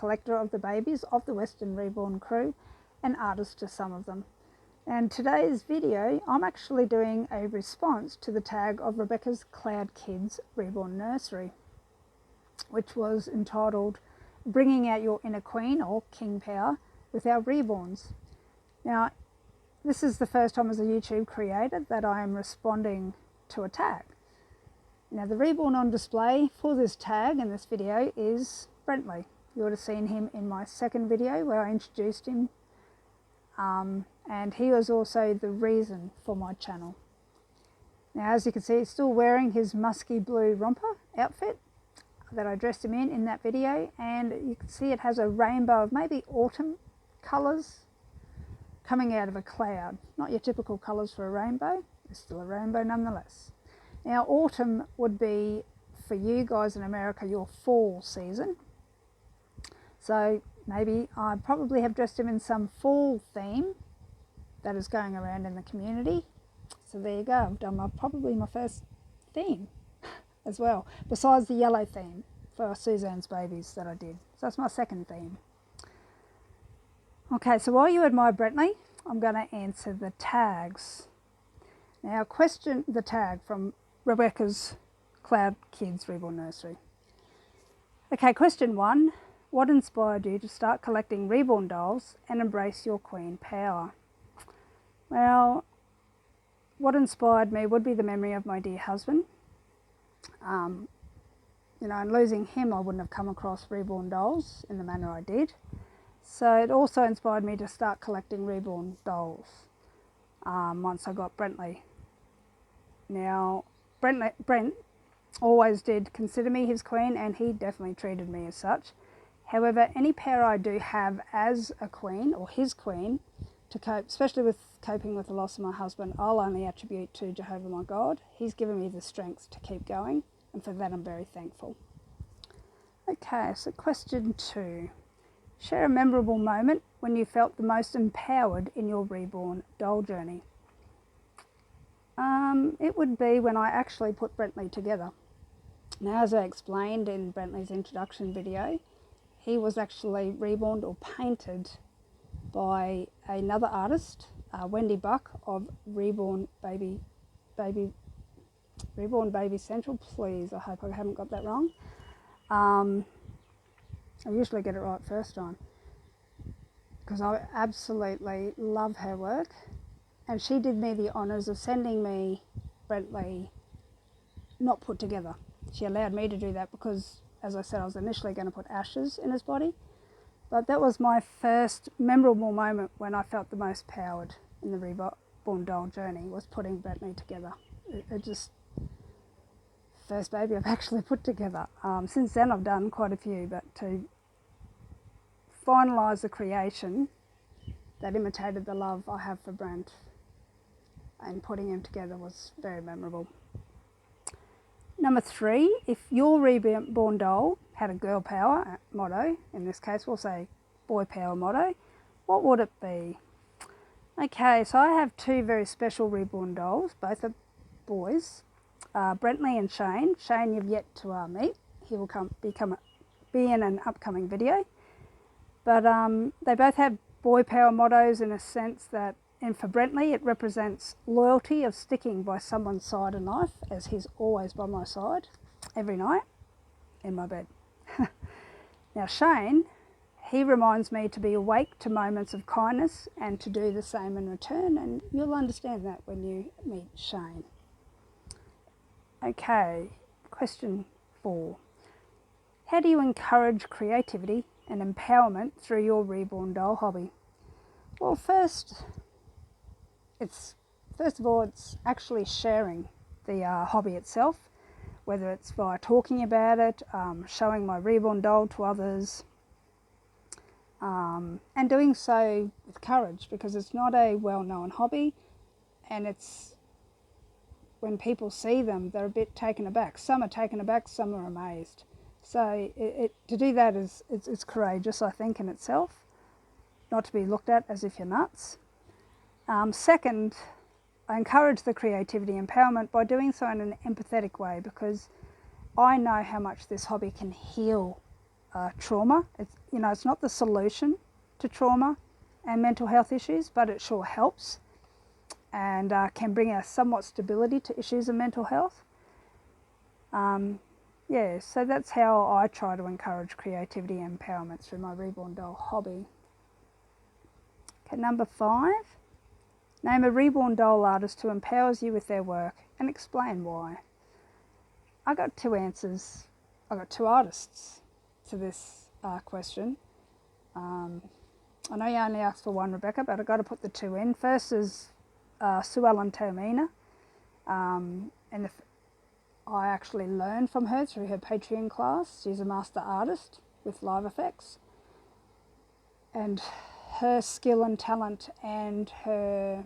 collector of the babies of the Western Reborn crew and artist to some of them. And today's video, I'm actually doing a response to the tag of Rebecca's Cloud Kids Reborn Nursery, which was entitled Bringing Out Your Inner Queen or King Power with Our Reborns. Now, this is the first time as a YouTube creator that I am responding to a tag. Now, the reborn on display for this tag in this video is Brentley. You would have seen him in my second video where I introduced him, and he was also the reason for my channel. Now, as you can see, he's still wearing his musky blue romper outfit that I dressed him in that video, and you can see it has a rainbow of maybe autumn colours coming out of a cloud. Not your typical colours for a rainbow, it's still a rainbow nonetheless. Now, autumn would be, for you guys in America, your fall season. So maybe I probably have dressed him in some fall theme that is going around in the community. So there you go, I've done probably my first theme as well, besides the yellow theme for Suzanne's babies that I did. So that's my second theme. Okay, so while you admire Brentley, I'm going to answer the tags. Now, question the tag from Rebecca's Cloud Kids Reborn Nursery. Okay, question 1. What inspired you to start collecting reborn dolls and embrace your queen power? Well, what inspired me would be the memory of my dear husband. You know, and losing him, I wouldn't have come across reborn dolls in the manner I did. So it also inspired me to start collecting reborn dolls once I got Brentley. Now, Brent always did consider me his queen, and he definitely treated me as such. However, any power I do have as a queen or his queen to cope, especially with coping with the loss of my husband, I'll only attribute to Jehovah my God. He's given me the strength to keep going, and for that I'm very thankful. Okay, so question 2. Share a memorable moment when you felt the most empowered in your reborn doll journey. It would be when I actually put Brentley together. Now, as I explained in Brentley's introduction video, he was actually reborn or painted by another artist, Wendy Buck of Reborn Baby Central. Please, I hope I haven't got that wrong. I usually get it right first time because I absolutely love her work, and she did me the honours of sending me Brentley not put together. She allowed me to do that because, as I said, I was initially going to put ashes in his body, but that was my first memorable moment when I felt the most powered in the reborn doll journey, was putting Brentley together. It just, first baby I've actually put together. Since then I've done quite a few, but to finalise the creation that imitated the love I have for Brent and putting him together was very memorable. Number 3, if your reborn doll had a girl power motto, in this case we'll say boy power motto, what would it be? Okay, so I have 2 very special reborn dolls, both are boys, Brentley and Shane. Shane you've yet to meet. He will be in an upcoming video. But they both have boy power mottos in a sense that, and for Brentley it represents loyalty of sticking by someone's side in life, as he's always by my side every night in my bed. Now Shane, he reminds me to be awake to moments of kindness and to do the same in return, and you'll understand that when you meet Shane. Okay, question 4. How do you encourage creativity and empowerment through your reborn doll hobby? Well, first of all, it's actually sharing the hobby itself, whether it's via talking about it, showing my reborn doll to others, and doing so with courage, because it's not a well-known hobby, and it's, when people see them, they're a bit taken aback. Some are taken aback, some are amazed. So to do that it's courageous, I think, in itself, not to be looked at as if you're nuts. Second, I encourage the creativity empowerment by doing so in an empathetic way, because I know how much this hobby can heal trauma. It's, you know, it's not the solution to trauma and mental health issues, but it sure helps and can bring us somewhat stability to issues of mental health. Yeah, so that's how I try to encourage creativity and empowerment through my reborn doll hobby. Okay, number 5. Name a reborn doll artist who empowers you with their work and explain why. I got 2 answers. I got 2 artists to this question. I know you only asked for 1, Rebecca, but I've got to put the 2 in. First is Sue Ellen Termina, and I actually learned from her through her Patreon class. She's a master artist with live effects, and her skill and talent and her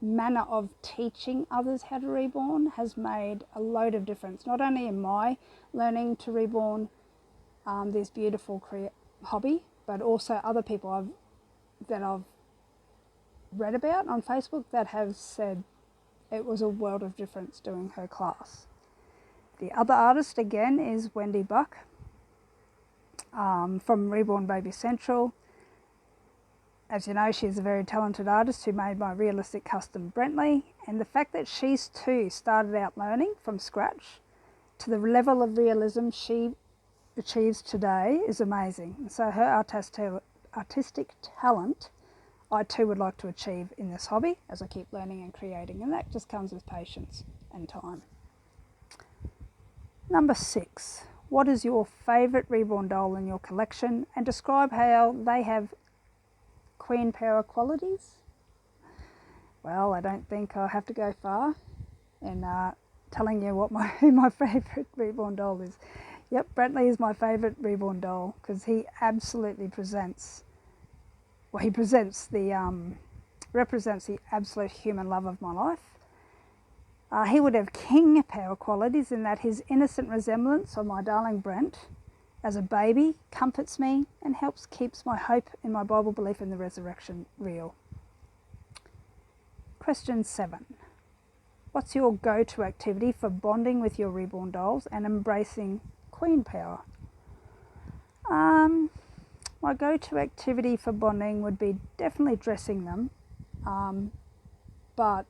manner of teaching others how to reborn has made a load of difference, not only in my learning to reborn this beautiful hobby, but also other people that I've read about on Facebook that have said it was a world of difference doing her class. The other artist again is Wendy Buck from Reborn Baby Central. As you know, she's a very talented artist who made my realistic custom Brentley, and the fact that she's too started out learning from scratch to the level of realism she achieves today is amazing. And so her artistic talent I too would like to achieve in this hobby as I keep learning and creating, and that just comes with patience and time. Number 6. What is your favourite reborn doll in your collection, and describe how they have queen power qualities? Well, I don't think I'll have to go far in telling you who my favourite reborn doll is. Yep, Brentley is my favourite reborn doll because he absolutely represents the absolute human love of my life. He would have king power qualities in that his innocent resemblance of my darling Brent as a baby comforts me and keeps my hope in my Bible belief in the resurrection real. Question 7. What's your go-to activity for bonding with your reborn dolls and embracing queen power? My go-to activity for bonding would be definitely dressing them, but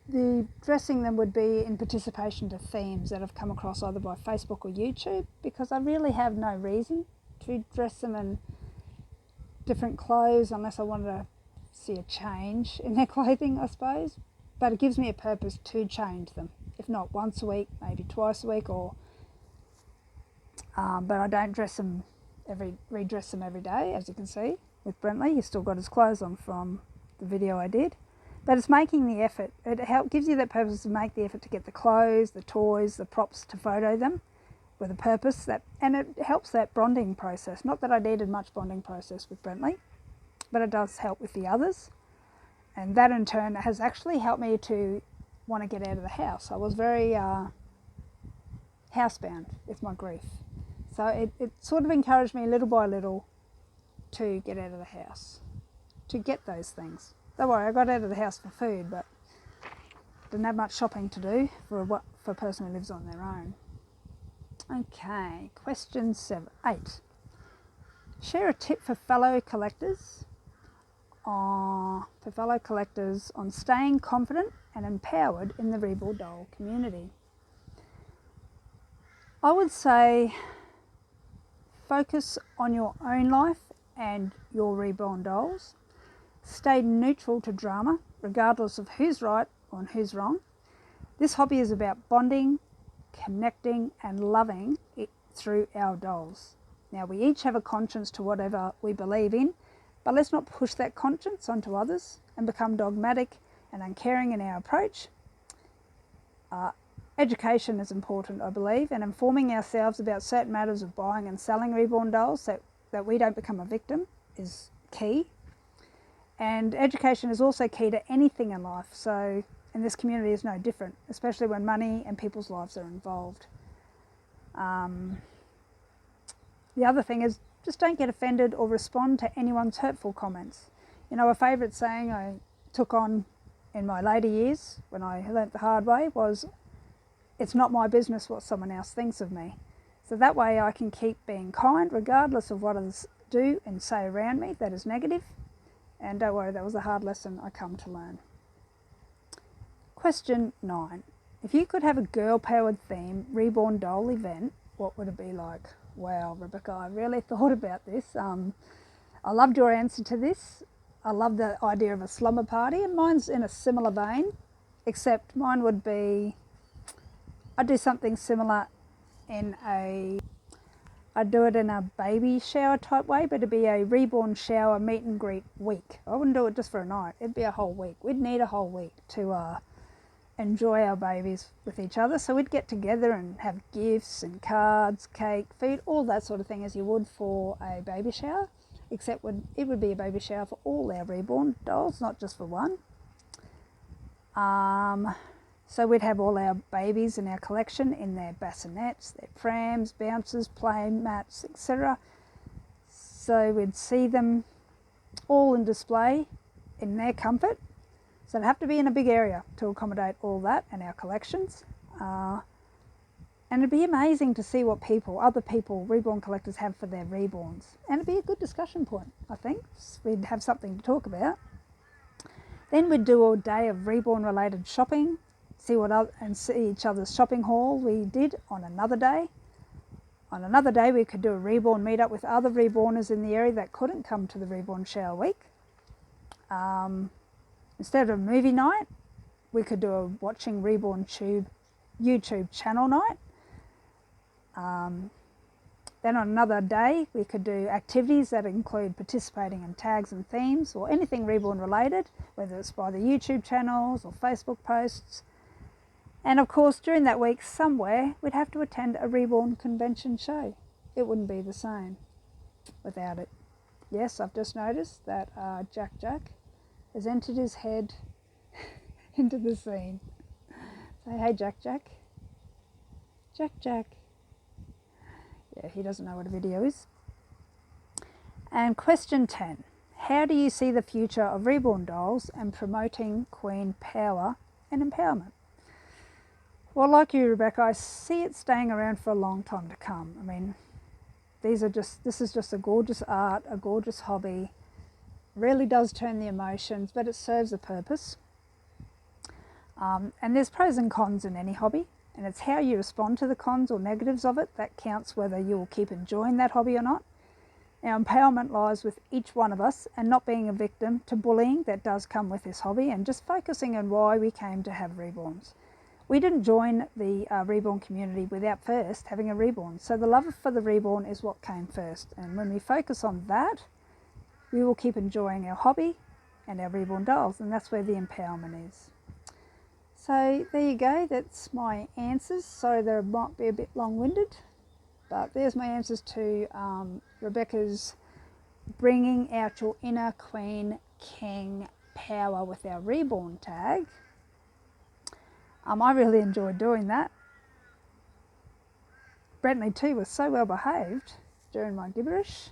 the dressing them would be in participation to themes that have come across either by Facebook or YouTube, because I really have no reason to dress them in different clothes unless I wanted to see a change in their clothing, I suppose. But it gives me a purpose to change them, if not once a week, maybe twice a week, or but I don't redress them every day, as you can see with Brentley. He's still got his clothes on from the video I did. But it's making the effort. It gives you that purpose to make the effort to get the clothes, the toys, the props, to photo them with a purpose, and it helps that bonding process. Not that I needed much bonding process with Brentley, but it does help with the others. And that in turn has actually helped me to want to get out of the house. I was very housebound with my grief. So it sort of encouraged me little by little to get out of the house, to get those things. Don't worry, I got out of the house for food, but didn't have much shopping to do for a person who lives on their own. Okay, question 8. Share a tip for fellow collectors on staying confident and empowered in the reborn doll community. I would say focus on your own life and your reborn dolls. Stay neutral to drama, regardless of who's right or who's wrong. This hobby is about bonding, connecting and loving it through our dolls. Now, we each have a conscience to whatever we believe in, but let's not push that conscience onto others and become dogmatic and uncaring in our approach. Education is important, I believe, and informing ourselves about certain matters of buying and selling reborn dolls that we don't become a victim is key. And education is also key to anything in life, so in this community is no different, especially when money and people's lives are involved. The other thing is just don't get offended or respond to anyone's hurtful comments. You know, a favourite saying I took on in my later years when I learnt the hard way was, it's not my business what someone else thinks of me. So that way I can keep being kind regardless of what others do and say around me that is negative. And don't worry, that was a hard lesson I come to learn. Question 9. If you could have a girl-powered theme reborn doll event, what would it be like? Wow, Rebecca, I really thought about this. I loved your answer to this. I love the idea of a slumber party, and mine's in a similar vein, except mine would be, I'd do something similar I'd do it in a baby shower type way, but it'd be a reborn shower meet and greet week. I wouldn't do it just for a night, it'd be a whole week. We'd need a whole week to enjoy our babies with each other. So we'd get together and have gifts and cards, cake, food, all that sort of thing as you would for a baby shower, except it would be a baby shower for all our reborn dolls, not just for one. So we'd have all our babies in our collection in their bassinets, their prams, bouncers, play mats, etc. So we'd see them all in display in their comfort. So it'd have to be in a big area to accommodate all that and our collections. And it'd be amazing to see what other people, reborn collectors have for their reborns. And it'd be a good discussion point, I think. We'd have something to talk about. Then we'd do a day of reborn related shopping, see each other's shopping haul we did on another day. On another day we could do a reborn meetup with other reborners in the area that couldn't come to the reborn shower week. Instead of a movie night, we could do a watching reborn YouTube channel night. Then on another day we could do activities that include participating in tags and themes or anything reborn related, whether it's by the YouTube channels or Facebook posts. And of course during that week somewhere we'd have to attend a reborn convention show. It wouldn't be the same without it. Yes, I've just noticed that Jack has entered his head into the scene. Say hey Jack. Yeah, he doesn't know what a video is. And question 10. How do you see the future of reborn dolls and promoting queen power and empowerment? Well, like you, Rebecca, I see it staying around for a long time to come. I mean, this is just a gorgeous art, a gorgeous hobby. Really does turn the emotions, but it serves a purpose. And there's pros and cons in any hobby, and it's how you respond to the cons or negatives of it that counts whether you'll keep enjoying that hobby or not. Our empowerment lies with each one of us and not being a victim to bullying that does come with this hobby, and just focusing on why we came to have reborns. We didn't join the reborn community without first having a reborn, so the love for the reborn is what came first, and when we focus on that, we will keep enjoying our hobby and our reborn dolls, and that's where the empowerment is. So there you go, that's my answers. Sorry they might be a bit long-winded, but there's my answers to Rebecca's bringing out your inner queen king power with our reborn tag. I really enjoyed doing that. Brentley too was so well behaved during my gibberish.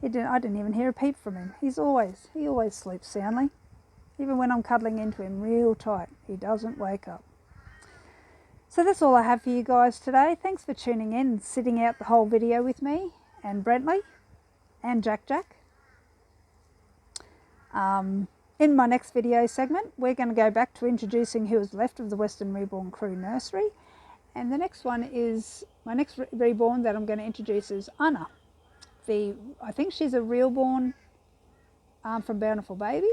I didn't even hear a peep from him. He always sleeps soundly. Even when I'm cuddling into him real tight, he doesn't wake up. So that's all I have for you guys today. Thanks for tuning in and sitting out the whole video with me and Brentley and Jack. In my next video segment, we're going to go back to introducing who is left of the Western Reborn Crew Nursery. And the next one is, my next reborn that I'm going to introduce is Anna. I think she's a reborn from Bountiful Baby.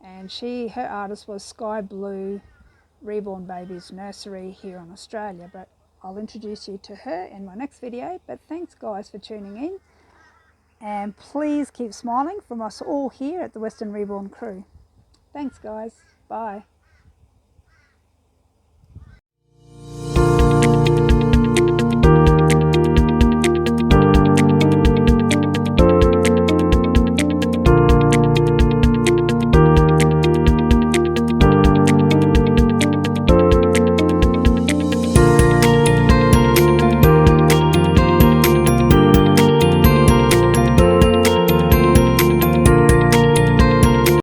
And her artist was Sky Blue Reborn Babies Nursery here in Australia. But I'll introduce you to her in my next video. But thanks guys for tuning in. And please keep smiling from us all here at the Western Reborn Crew. Thanks guys. Bye.